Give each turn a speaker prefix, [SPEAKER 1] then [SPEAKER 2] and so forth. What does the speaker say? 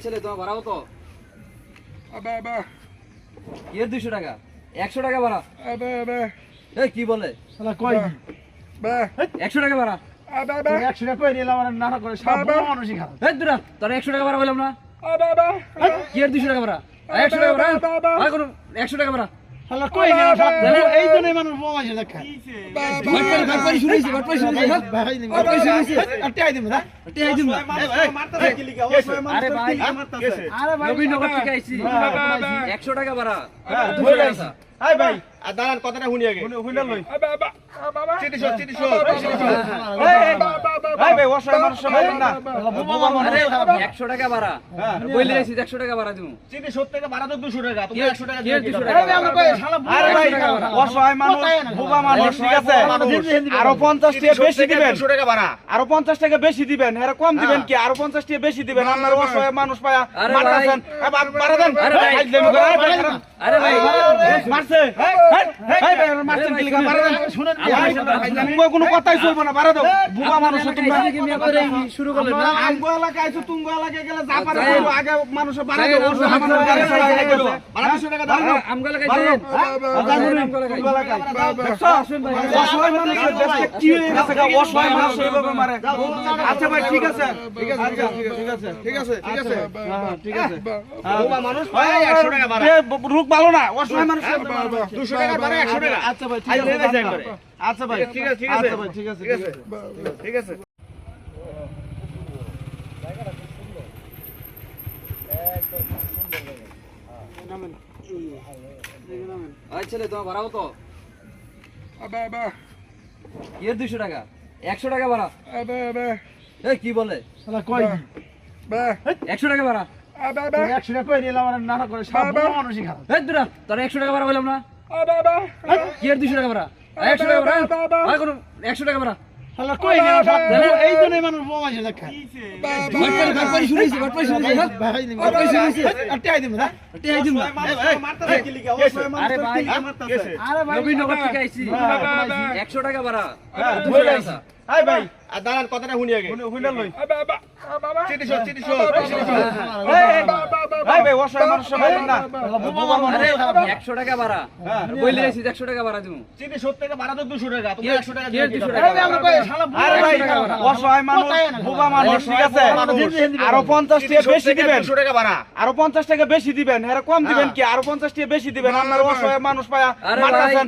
[SPEAKER 1] ছেলে তোমার ভাড়াও তো কি 200 টাকা 100 টাকা ভাড়া এই কি বলে 100 টাকা ভাড়া তোর 100 টাকা ভাড়া বললাম না কি 200 টাকা ভাড়া 100 টাকা ভাড়া 100 টাকা ভাড়া একশো টাকা ভাড়া
[SPEAKER 2] দাঁড়ান কথাটা শুনি আগে
[SPEAKER 1] একশো টাকা ভাড়া বলে 100 টাকা ভাড়া দিব
[SPEAKER 2] চিঠি 70 টাকা ভাড়া তো 200 টাকা তুমি 100 টাকা
[SPEAKER 1] দিয়ে 200 টাকা
[SPEAKER 2] আরে ভাই অসহায় মানুষ বোবা মানুষ ঠিক আছে আরো 50 টাকা বেশি দিবেন 200 টাকা ভাড়া আরো 50 টাকা বেশি দিবেন এরা কম দিবেন কি আরো 50 টাকা বেশি দিবেন আপনার অসহায় মানুষ পায়া মারতেছেন বাড়া দেন
[SPEAKER 1] আরে ভাই
[SPEAKER 2] মারছে মারছেন কি লাগা মারা দেন শুনেন তুমি কোনো কথাই চলবে না বাড়া দাও বোবা মানুষ তোমরা
[SPEAKER 1] শুরু করলে না
[SPEAKER 2] আমগো এলাকায় আইছো তুমি এলাকায় গেলে যা পারে আগে মানুষ বাড়া দাও অসহায় মানুষ বাড়া 200 টাকা দাও
[SPEAKER 1] আমগো লাগাইছেন আমগো লাগাই
[SPEAKER 2] অসহায় মানুষ দেশে কি হয়ে গেছে অসহায় মানুষ এইভাবে মারে আচ্ছা ভাই ঠিক আছে ঠিক আছে বোবা মানুষ ভাই 100 টাকা ভাড়া রূপ ভালো না অসহায় মানুষ 200 টাকা ভাড়া 100 টাকা আচ্ছা ভাই ঠিক আছে আচ্ছা ভাই ঠিক আছে আচ্ছা ভাই ঠিক আছে ঠিক আছে
[SPEAKER 1] ছেলে তোমার ভাড়াও তো কি 200 টাকা 100 টাকা ভাড়া এই কি বলে 100 টাকা ভাড়া তোর 100 টাকা ভাড়া বললাম না কি 200 টাকা ভাড়া 100 টাকা ভাড়া 100 টাকা ভাড়া একশো টাকা ভাড়া
[SPEAKER 2] দাঁড়ান কথাটা শুনি আগে
[SPEAKER 1] একশো টাকা ভাড়া বলে 100 টাকা ভাড়া দিব
[SPEAKER 2] চিঠি 70 টাকা ভাড়া তো 200 টাকা তুমি 100 টাকা
[SPEAKER 1] দিয়ে 200 টাকা
[SPEAKER 2] আরে ভাই অসহায় মানুষ বোবা মানুষ ঠিক আছে আরো 50 টাকা বেশি দিবেন 200 টাকা ভাড়া আরো 50 টাকা বেশি দিবেন এরা কম দিবেন কি আরো 50 টাকা বেশি দিবেন আপনার অসহায় মানুষ পায়া মারতেছেন